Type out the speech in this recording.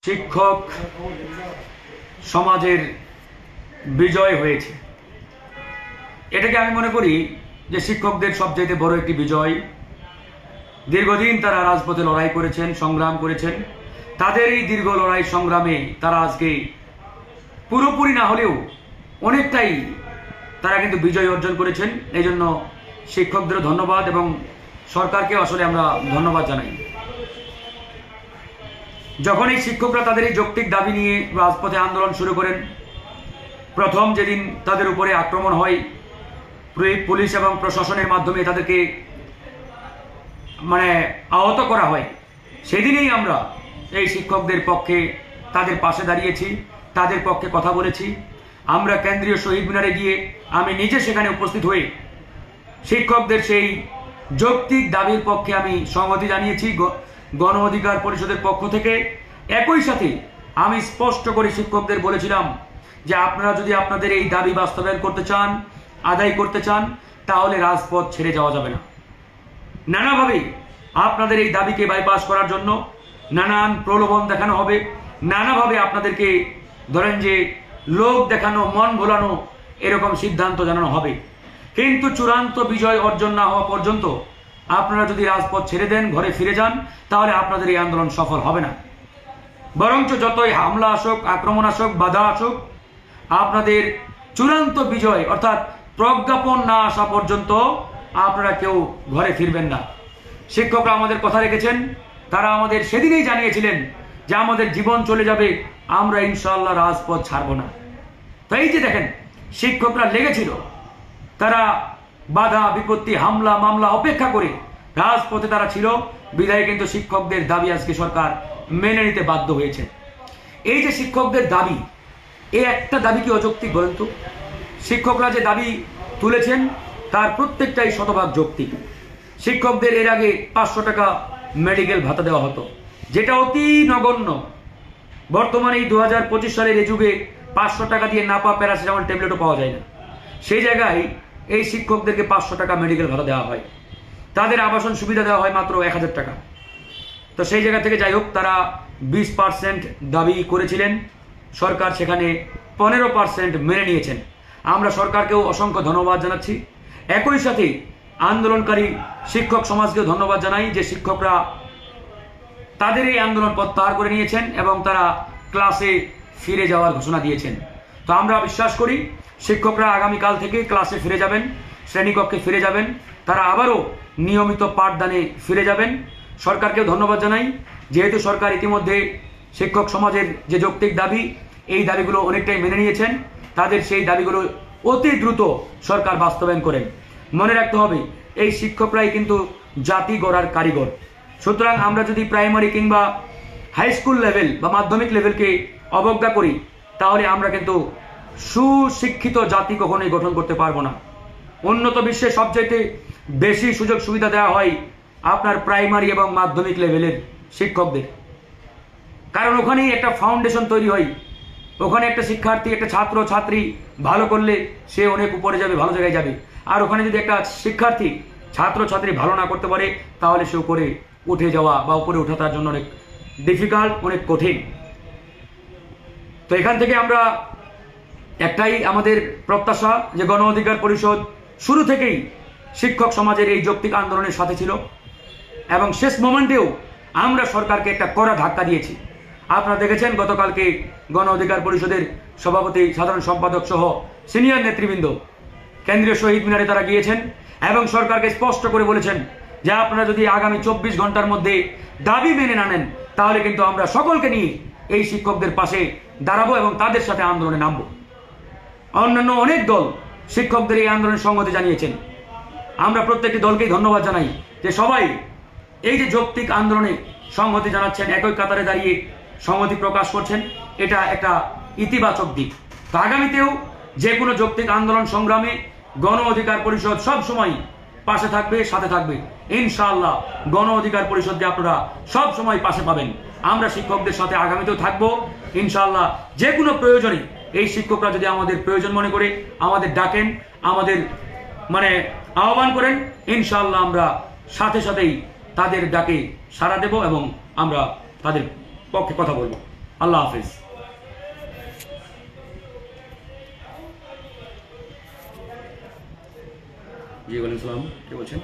শিক্ষক সমাজের বিজয় হয়েছে। এটাকে আমি মনে করি যে শিক্ষকদের সবচেয়ে বড় একটি বিজয়। দীর্ঘদিন তারা রাজপথে লড়াই করেছেন, সংগ্রাম করেছেন। তাদের এই দীর্ঘ লড়াই সংগ্রামে তারা আজকে পুরোপুরি না হলেও অনেকটাই তারা কিন্তু বিজয় অর্জন করেছেন। এই জন্য শিক্ষকদেরও ধন্যবাদ এবং সরকারকে আসলে আমরা ধন্যবাদ জানাই। যখন এই শিক্ষকরা তাদের এই যৌক্তিক দাবি নিয়ে রাজপথে আন্দোলন শুরু করেন, প্রথম যেদিন তাদের উপরে আক্রমণ হয় পুলিশ এবং প্রশাসনের মাধ্যমে তাদেরকে আহত করা হয়, সেদিনেই আমরা এই শিক্ষকদের পক্ষে তাদের পাশে দাঁড়িয়েছি, তাদের পক্ষে কথা বলেছি। আমরা কেন্দ্রীয় শহীদ মিনারে গিয়ে আমি নিজে সেখানে উপস্থিত হয়ে শিক্ষকদের সেই যৌক্তিক দাবির পক্ষে আমি সংহতি জানিয়েছি গণ অধিকার পরিষদের পক্ষ থেকে। একই সাথে আমি স্পষ্ট করে শিক্ষকদের বলেছিলাম যে আপনারা যদি আপনাদের এই দাবি বাস্তবায়ন করতে চান, আদায় করতে চান, তাহলে রাজপথ ছেড়ে যাওয়া যাবে না। নানাভাবে আপনাদের এই দাবিকে বাইপাস করার জন্য নানান প্রলোভন দেখানো হবে, নানাভাবে আপনাদেরকে ধরেন যে লোক দেখানো, মন ভোলানো, এরকম সিদ্ধান্ত জানানো হবে। কিন্তু চূড়ান্ত বিজয় অর্জন না হওয়া পর্যন্ত আপনারা যদি রাজপথ ছেড়ে দেন, ঘরে ফিরে যান, তাহলে আপনাদের এই আন্দোলন সফল হবে না। বরঞ্চ যতই হামলা আসুক, আক্রমণ আসুক, বাধা আসুক, আপনাদের চূড়ান্ত বিজয় অর্থাৎ প্রজ্ঞাপন না আসা পর্যন্ত আপনারা কেউ ঘরে ফিরবেন না। শিক্ষকরা আমাদের কথা রেখেছেন। তারা আমাদের সেদিনেই জানিয়েছিলেন যে আমাদের জীবন চলে যাবে, আমরা ইনশাআল্লাহ রাজপথ ছাড়ব না। তো এই যে দেখেন, শিক্ষকরা লেগেছিল, তারা বাধা বিপত্তি, হামলা মামলা অপেক্ষা করে রাজপথে তারা ছিল, বিদায় কিন্তু শিক্ষকদের দাবি আজকে সরকার মেনে নিতে বাধ্য হয়েছে। এই যে শিক্ষকদের দাবি, এই একটা দাবি কি অযৌক্তিক বলেন তো? শিক্ষকরা যে দাবি তুলেছেন তার প্রত্যেকটাই শতভাগ যৌক্তিক। শিক্ষকদের এর আগে 500 টাকা মেডিকেল ভাতা দেওয়া হতো, যেটা অতি নগণ্য। বর্তমানে এই 2025 সালের এই যুগে 500 টাকা দিয়ে নাপা, প্যারাসিটামল ট্যাবলেটও পাওয়া যায় না। সেই জায়গায় এই শিক্ষকদেরকে 500 টাকা মেডিকেল ভাতা দেওয়া হয়, তাদের আবাসন সুবিধা দেওয়া হয় মাত্র 1000 টাকা। তো সেই জায়গা থেকে যাই হোক, তারা 20% দাবি করেছিলেন, সরকার সেখানে 15% মেনে নিয়েছেন। আমরা সরকারকেও অসংখ্য ধন্যবাদ জানাচ্ছি। একই সাথে আন্দোলনকারী শিক্ষক সমাজকেও ধন্যবাদ জানাই যে শিক্ষকরা তাদের এই আন্দোলন প্রত্যাহার করে নিয়েছেন এবং তারা ক্লাসে ফিরে যাওয়ার ঘোষণা দিয়েছেন। তো আমরা বিশ্বাস করি শিক্ষকরা আগামীকাল থেকে ক্লাসে ফিরে যাবেন, শ্রেণীকক্ষে ফিরে যাবেন, তারা আবারও নিয়মিত পাঠদানে ফিরে যাবেন। সরকারকেও ধন্যবাদ জানাই, যেহেতু সরকার ইতিমধ্যে শিক্ষক সমাজের যে যৌক্তিক দাবি, এই দাবিগুলো অনেকটাই মেনে নিয়েছেন। তাদের সেই দাবিগুলো অতি দ্রুত সরকার বাস্তবায়ন করেন। মনে রাখতে হবে, এই শিক্ষকরাই কিন্তু জাতি গড়ার কারিগর। সুতরাং আমরা যদি প্রাইমারি কিংবা হাই স্কুল লেভেল বা মাধ্যমিক লেভেলকে অবজ্ঞা করি, তাহলে আমরা কিন্তু সুশিক্ষিত জাতি কখনোই গঠন করতে পারবো না। উন্নত বিশ্বে সবচাইতে বেশি সুযোগ সুবিধা দেওয়া হয় আপনার প্রাইমারি এবং মাধ্যমিক লেভেলের শিক্ষকদের, কারণ ওখানেই একটা ফাউন্ডেশন তৈরি হয়। ওখানে একটা শিক্ষার্থী, একটা ছাত্র ছাত্রী ভালো করলে সে অনেক উপরে যাবে, ভালো জায়গায় যাবে। আর ওখানে যদি একটা শিক্ষার্থী, ছাত্র ছাত্রী ভালো না করতে পারে, তাহলে সে উপরে উঠে যাওয়া বা উপরে ওঠা তার জন্য অনেক ডিফিকাল্ট, অনেক কঠিন। তো এখান থেকে আমরা একটাই আমাদের প্রত্যাশা যে গণ অধিকার পরিষদ শুরু থেকেই শিক্ষক সমাজের এই যৌক্তিক আন্দোলনের সাথে ছিল এবং শেষ মোমেন্টেও আমরা সরকারকে একটা কড়া ধাক্কা দিয়েছি। আপনারা দেখেছেন গতকালকে গণ অধিকার পরিষদের সভাপতি, সাধারণ সম্পাদক সহ সিনিয়র নেতৃবৃন্দ কেন্দ্রীয় শহীদ মিনারে তারা গিয়েছেন এবং সরকারকে স্পষ্ট করে বলেছেন যে আপনারা যদি আগামী 24 ঘন্টার মধ্যে দাবি মেনে না নেন, তাহলে কিন্তু আমরা সকলকে নিয়ে এই শিক্ষকদের পাশে দাঁড়াবো এবং তাদের সাথে আন্দোলনে নামবো। অন্যান্য অনেক দল শিক্ষকদের এই আন্দোলনের সংহতি জানিয়েছেন। আমরা প্রত্যেকটি দলকেই ধন্যবাদ জানাই যে সবাই এই যে যৌক্তিক আন্দোলনে সংহতি জানাচ্ছেন, একই কাতারে দাঁড়িয়ে সংহতি প্রকাশ করছেন। এটা একটা ইতিবাচক দিক। তো আগামীতেও যে কোনো যৌক্তিক আন্দোলন সংগ্রামে গণ অধিকার পরিষদ সব সময় পাশে থাকবে, সাথে থাকবে। ইনশাআল্লাহ গণ অধিকার পরিষদকে আপনারা সব সময় পাশে পাবেন। আমরা শিক্ষকদের সাথে আগামীতেও থাকবো ইনশাআল্লাহ। যে কোনো প্রয়োজনে এই শিক্ষকরা যদি আমাদের প্রয়োজন মনে করে আমাদের ডাকেন, আমাদের আহ্বান করেন, ইনশাআল্লাহ আমরা সাথে সাথেই তাদের ডাকে সাড়া দেব এবং আমরা তাদের পক্ষে কথা বলবো। আল্লাহ হাফিজ। জি ওয়ালাইকুম সালাম, কে বলছেন?